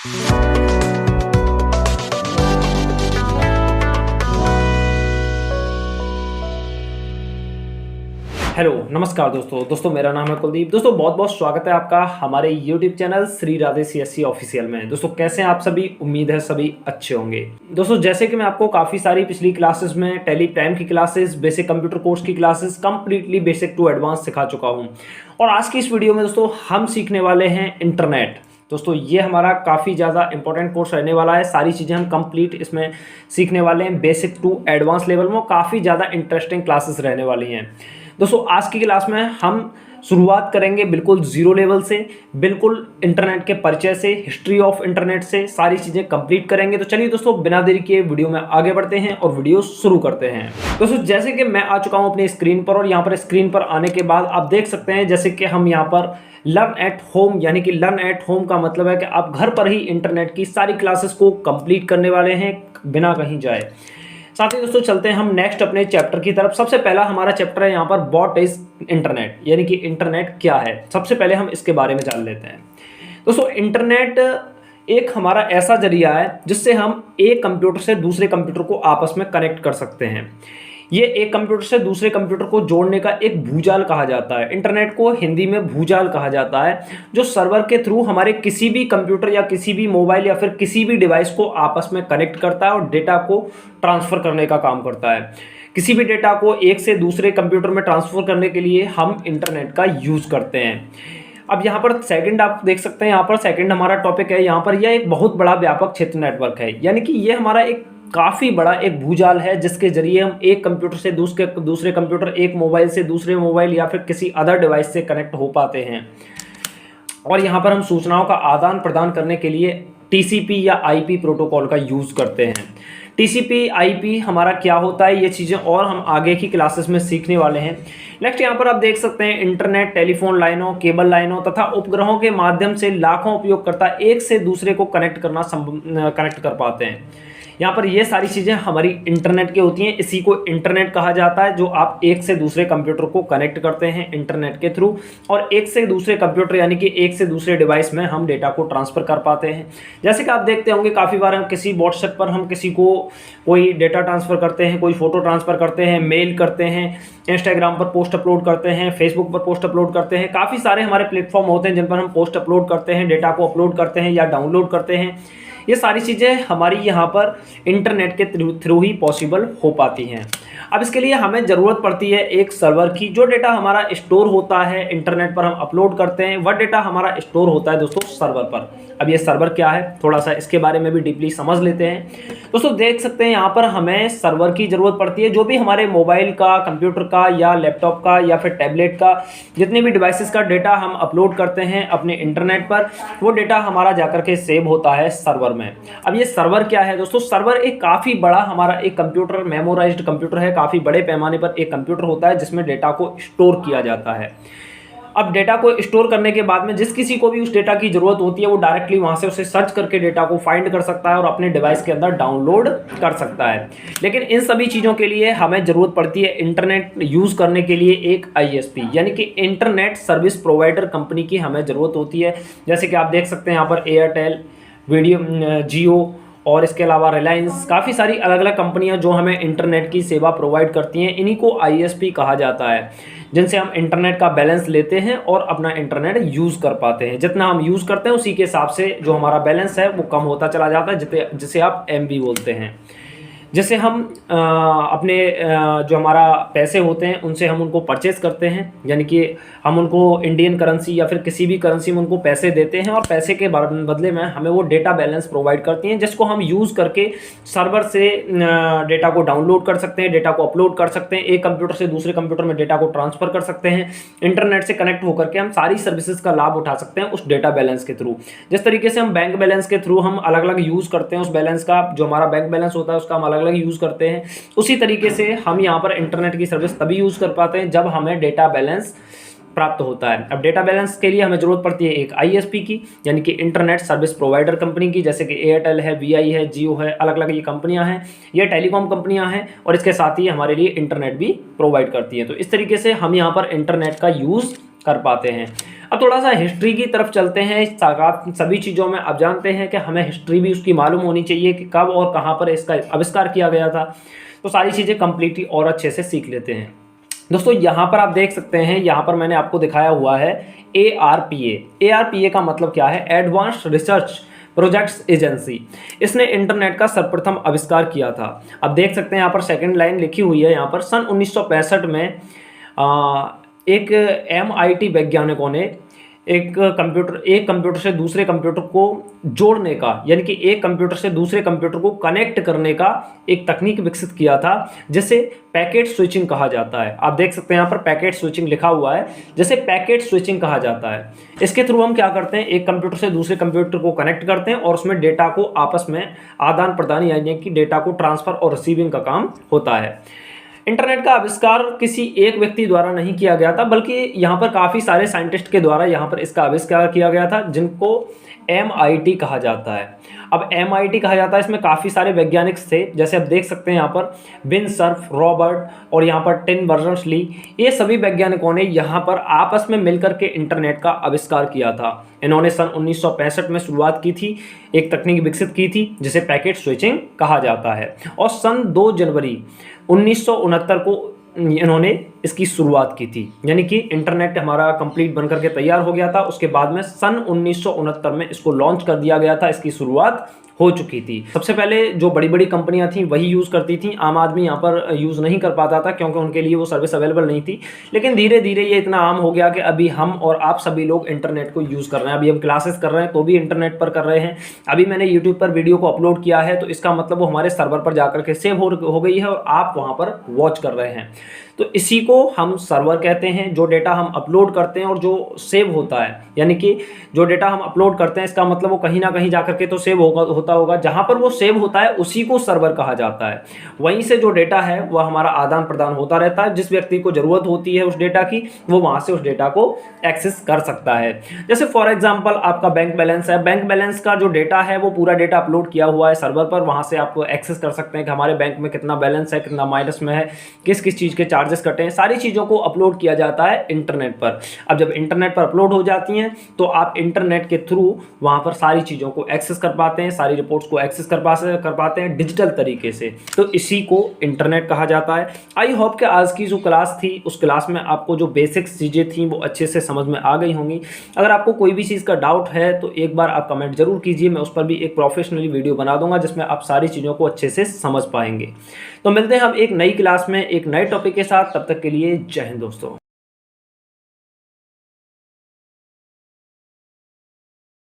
Hello नमस्कार दोस्तों मेरा नाम है कुलदीप। दोस्तों बहुत बहुत स्वागत है आपका हमारे YouTube channel Shri Radhe CSC official में। दोस्तों कैसे हैं आप सभी? उम्मीद है सभी अच्छे होंगे। दोस्तों जैसे कि मैं आपको काफ़ी सारी पिछली क्लासेस में टेली प्राइम की क्लासेस, बेसिक कंप्यूटर कोर्स की classes completely basic to advance सिखा चुका हूँ और आज की इस वीडियो में दोस्तों हम सीखने वाले हैं इंटरनेट। दोस्तों ये हमारा काफ़ी ज़्यादा इंपॉर्टेंट कोर्स रहने वाला है। सारी चीज़ें हम कंप्लीट इसमें सीखने वाले हैं बेसिक टू एडवांस लेवल में। काफ़ी ज़्यादा इंटरेस्टिंग क्लासेस रहने वाली हैं। दोस्तों आज की क्लास में हम शुरुआत करेंगे बिल्कुल जीरो लेवल से, बिल्कुल इंटरनेट के परिचय से, हिस्ट्री ऑफ इंटरनेट से सारी चीज़ें कंप्लीट करेंगे। तो चलिए दोस्तों बिना देरी किए वीडियो में आगे बढ़ते हैं और वीडियो शुरू करते हैं। दोस्तों जैसे कि मैं आ चुका हूं अपनी स्क्रीन पर और यहाँ पर स्क्रीन पर आने के बाद आप देख सकते हैं जैसे कि हम यहाँ पर लर्न एट होम, यानी कि लर्न एट होम का मतलब है कि आप घर पर ही इंटरनेट की सारी क्लासेस को कंप्लीट करने वाले हैं बिना कहीं जाए। साथ ही दोस्तों चलते हैं हम नेक्स्ट अपने चैप्टर की तरफ। सबसे पहला हमारा चैप्टर है यहाँ पर व्हाट इज इंटरनेट, यानी कि इंटरनेट क्या है। सबसे पहले हम इसके बारे में जान लेते हैं। दोस्तों इंटरनेट एक हमारा ऐसा जरिया है जिससे हम एक कंप्यूटर से दूसरे कंप्यूटर को आपस में कनेक्ट कर सकते हैं। ये एक कंप्यूटर से दूसरे कंप्यूटर को जोड़ने का एक भूजाल कहा जाता है। इंटरनेट को हिंदी में भूजाल कहा जाता है, जो सर्वर के थ्रू हमारे किसी भी कंप्यूटर या किसी भी मोबाइल या फिर किसी भी डिवाइस को आपस में कनेक्ट करता है और डेटा को ट्रांसफर करने का काम करता है। किसी भी डेटा को एक से दूसरे कंप्यूटर में ट्रांसफर करने के लिए हम इंटरनेट का यूज करते हैं। अब यहाँ पर सेकंड आप देख सकते हैं, यहाँ पर सेकंड हमारा टॉपिक है। यहाँ पर यह एक बहुत बड़ा व्यापक क्षेत्र नेटवर्क है, यानी कि ये हमारा एक काफ़ी बड़ा एक भूजाल है जिसके जरिए हम एक कंप्यूटर से दूसरे कंप्यूटर, एक मोबाइल से दूसरे मोबाइल या फिर किसी अदर डिवाइस से कनेक्ट हो पाते हैं। और यहाँ पर हम सूचनाओं का आदान प्रदान करने के लिए TCP या IP प्रोटोकॉल का यूज़ करते हैं। TCP IP हमारा क्या होता है, ये चीज़ें और हम आगे की क्लासेस में सीखने वाले हैं। नेक्स्ट यहाँ पर आप देख सकते हैं इंटरनेट टेलीफोन लाइनों, केबल लाइनों तथा उपग्रहों के माध्यम से लाखों उपयोगकर्ता एक से दूसरे को कनेक्ट कर पाते हैं। यहाँ पर ये सारी चीज़ें हमारी इंटरनेट की होती हैं। इसी को इंटरनेट कहा जाता है, जो आप एक से दूसरे कंप्यूटर को कनेक्ट करते हैं इंटरनेट के थ्रू और एक से दूसरे कंप्यूटर यानी कि एक से दूसरे डिवाइस में हम डेटा को ट्रांसफ़र कर पाते हैं। जैसे कि आप देखते होंगे काफ़ी बार हम किसी व्हाट्सएप पर हम किसी को कोई डेटा ट्रांसफ़र करते हैं, कोई फ़ोटो ट्रांसफ़र करते हैं, मेल करते हैं, इंस्टाग्राम पर पोस्ट अपलोड करते हैं, फेसबुक पर पोस्ट अपलोड करते हैं। काफ़ी सारे हमारे प्लेटफॉर्म होते हैं जिन पर हम पोस्ट अपलोड करते हैं, डेटा को अपलोड करते हैं या डाउनलोड करते हैं। ये सारी चीज़ें हमारी यहाँ पर इंटरनेट के थ्रू ही पॉसिबल हो पाती हैं। अब इसके लिए हमें ज़रूरत पड़ती है एक सर्वर की। जो डेटा हमारा स्टोर होता है इंटरनेट पर हम अपलोड करते हैं, वह डेटा हमारा स्टोर होता है दोस्तों सर्वर पर। अब ये सर्वर क्या है, थोड़ा सा इसके बारे में भी डीपली समझ लेते हैं। दोस्तों देख सकते हैं यहाँ पर हमें सर्वर की ज़रूरत पड़ती है। जो भी हमारे मोबाइल का, कंप्यूटर का या लैपटॉप का या फिर टैबलेट का, जितने भी डिवाइसेस का डेटा हम अपलोड करते हैं अपने इंटरनेट पर, वो डेटा हमारा जाकर के सेव होता है सर्वर में। अब ये सर्वर क्या है दोस्तों? सर्वर एक काफ़ी बड़ा हमारा एक कंप्यूटर, मेमोराइज्ड कंप्यूटर है। काफ़ी बड़े पैमाने पर एक कंप्यूटर होता है जिसमें डेटा को स्टोर किया जाता है। अब डेटा को स्टोर करने के बाद में जिस किसी को भी उस डेटा की ज़रूरत होती है वो डायरेक्टली वहाँ से उसे सर्च करके डेटा को फाइंड कर सकता है और अपने डिवाइस के अंदर डाउनलोड कर सकता है। लेकिन इन सभी चीज़ों के लिए हमें ज़रूरत पड़ती है इंटरनेट यूज़ करने के लिए एक ISP, यानी कि इंटरनेट सर्विस प्रोवाइडर कंपनी की हमें ज़रूरत होती है। जैसे कि आप देख सकते हैं यहाँ पर एयरटेल, वीडियो, जियो और इसके अलावा रिलायंस, काफ़ी सारी अलग अलग कंपनियां जो हमें इंटरनेट की सेवा प्रोवाइड करती हैं। इन्हीं को ISP कहा जाता है, जिनसे हम इंटरनेट का बैलेंस लेते हैं और अपना इंटरनेट यूज़ कर पाते हैं। जितना हम यूज़ करते हैं उसी के हिसाब से जो हमारा बैलेंस है वो कम होता चला जाता है, जिसे आप MB बोलते हैं। जैसे हम अपने जो हमारा पैसे होते हैं उनसे हम उनको परचेज़ करते हैं, यानी कि हम उनको इंडियन करेंसी या फिर किसी भी करेंसी में उनको पैसे देते हैं और पैसे के बदले में हमें वो डेटा बैलेंस प्रोवाइड करती हैं, जिसको हम यूज़ करके सर्वर से डेटा को डाउनलोड कर सकते हैं, डेटा को अपलोड कर सकते हैं, एक कंप्यूटर से दूसरे कंप्यूटर में डेटा को ट्रांसफ़र कर सकते हैं। इंटरनेट से कनेक्ट होकर के हम सारी सर्विसेज का लाभ उठा सकते हैं उस डेटा बैलेंस के थ्रू। जिस तरीके से हम बैंक बैलेंस के थ्रू हम अलग अलग यूज़ करते हैं उस बैलेंस का, जो हमारा बैंक बैलेंस होता है उसका हम अलग अलग यूज़ करते हैं, उसी तरीके से हम यहाँ पर इंटरनेट की सर्विस तभी यूज़ कर पाते हैं जब हमें डेटा बैलेंस प्राप्त होता है। अब डेटा बैलेंस के लिए हमें ज़रूरत पड़ती है एक ISP की, यानी कि इंटरनेट सर्विस प्रोवाइडर कंपनी की, जैसे कि एयरटेल है, VI है, जियो है, अलग अलग ये कंपनियां हैं, ये टेलीकॉम कंपनियां हैं और इसके साथ ही हमारे लिए इंटरनेट भी प्रोवाइड करती हैं। तो इस तरीके से हम यहाँ पर इंटरनेट का यूज़ कर पाते हैं। अब थोड़ा सा हिस्ट्री की तरफ चलते हैं। सभी चीज़ों में आप जानते हैं कि हमें हिस्ट्री भी उसकी मालूम होनी चाहिए कि कब और कहाँ पर इसका आविष्कार किया गया था। तो सारी चीज़ें कंप्लीटली और अच्छे से सीख लेते हैं। दोस्तों यहाँ पर आप देख सकते हैं, यहाँ पर मैंने आपको दिखाया हुआ है ARPA। ARPA का मतलब क्या है? Advanced research projects agency. इसने इंटरनेट का सर्वप्रथम आविष्कार किया था। अब देख सकते हैं यहाँ पर सेकंड लाइन लिखी हुई है, यहाँ पर सन 1965 में एक MIT वैज्ञानिकों ने एक कंप्यूटर से दूसरे कंप्यूटर को जोड़ने का, यानी कि एक कंप्यूटर से दूसरे कंप्यूटर को कनेक्ट करने का एक तकनीक विकसित किया था, जिसे पैकेट स्विचिंग कहा जाता है। आप देख सकते हैं यहाँ पर पैकेट स्विचिंग लिखा हुआ है, जिसे पैकेट स्विचिंग कहा जाता है। इसके थ्रू हम क्या करते हैं, एक कंप्यूटर से दूसरे कंप्यूटर को कनेक्ट करते हैं और उसमें डेटा को आपस में आदान प्रदान, यानी कि डेटा को ट्रांसफर और रिसीविंग का काम होता है। इंटरनेट का आविष्कार किसी एक व्यक्ति द्वारा नहीं किया गया था, बल्कि यहाँ पर काफ़ी सारे साइंटिस्ट के द्वारा यहाँ पर इसका आविष्कार किया गया था, जिनको MIT कहा जाता है। अब MIT कहा जाता है, इसमें काफ़ी सारे वैज्ञानिक थे, जैसे आप देख सकते हैं यहाँ पर बिन सर्फ, रॉबर्ट और यहाँ पर टिम बर्नर्स-ली। ये सभी वैज्ञानिकों ने यहाँ पर आपस में मिलकर के इंटरनेट का आविष्कार किया था। इन्होंने सन 1965 में शुरुआत की थी, एक तकनीक विकसित की थी जिसे पैकेट स्विचिंग कहा जाता है, और सन 2 जनवरी 1969 को इन्होंने इसकी शुरुआत की थी। यानी कि इंटरनेट हमारा कंप्लीट बनकर के तैयार हो गया था, उसके बाद में सन 1969 में इसको लॉन्च कर दिया गया था, इसकी शुरुआत हो चुकी थी। सबसे पहले जो बड़ी बड़ी कंपनियां थी वही यूज़ करती थी, आम आदमी यहाँ पर यूज़ नहीं कर पाता था क्योंकि उनके लिए वो सर्विस अवेलेबल नहीं थी। लेकिन धीरे धीरे ये इतना आम हो गया कि अभी हम और आप सभी लोग इंटरनेट को यूज़ कर रहे हैं। अभी हम क्लासेस कर रहे हैं तो भी इंटरनेट पर कर रहे हैं। अभी मैंने यूट्यूब पर वीडियो को अपलोड किया है तो इसका मतलब वो हमारे सर्वर पर जाकर के सेव हो गई है और आप वहाँ पर वॉच कर रहे हैं। तो इसी को हम सर्वर कहते हैं। जो डेटा हम अपलोड करते हैं और जो सेव होता है, यानी कि जो डेटा हम अपलोड करते हैं इसका मतलब वो कहीं ना कहीं जाकर के तो सेव होता होगा। जहाँ पर वो सेव होता है उसी को सर्वर कहा जाता है। वहीं से जो डेटा है वह हमारा आदान प्रदान होता रहता है। जिस व्यक्ति को ज़रूरत होती है उस डेटा की, वो वहाँ से उस डेटा को एक्सेस कर सकता है। जैसे फॉर एग्जाम्पल आपका बैंक बैलेंस है, बैंक बैलेंस का जो डेटा है वो पूरा डेटा अपलोड किया हुआ है सर्वर पर। वहाँ से आप एक्सेस कर सकते हैं कि हमारे बैंक में कितना बैलेंस है, कितना माइनस में है, किस किस चीज़ के चार्जेस कटे हैं। सारी चीज़ों को अपलोड किया जाता है इंटरनेट पर। अब जब इंटरनेट पर अपलोड हो जाती हैं तो आप इंटरनेट के थ्रू वहाँ पर सारी चीज़ों को एक्सेस कर पाते हैं, सारी रिपोर्ट्स को एक्सेस कर पाते हैं डिजिटल तरीके से। तो इसी को इंटरनेट कहा जाता है। आई होप कि आज की जो क्लास थी उस क्लास में आपको जो बेसिक्स चीज़ें थी वो अच्छे से समझ में आ गई होंगी। अगर आपको कोई भी चीज़ का डाउट है तो एक बार आप कमेंट जरूर कीजिए, मैं उस पर भी एक प्रोफेशनली वीडियो बना दूंगा जिसमें आप सारी चीज़ों को अच्छे से समझ पाएंगे। तो मिलते हैं हम एक नई क्लास में एक नए टॉपिक के साथ। तब तक के लिए जय हिंद दोस्तों।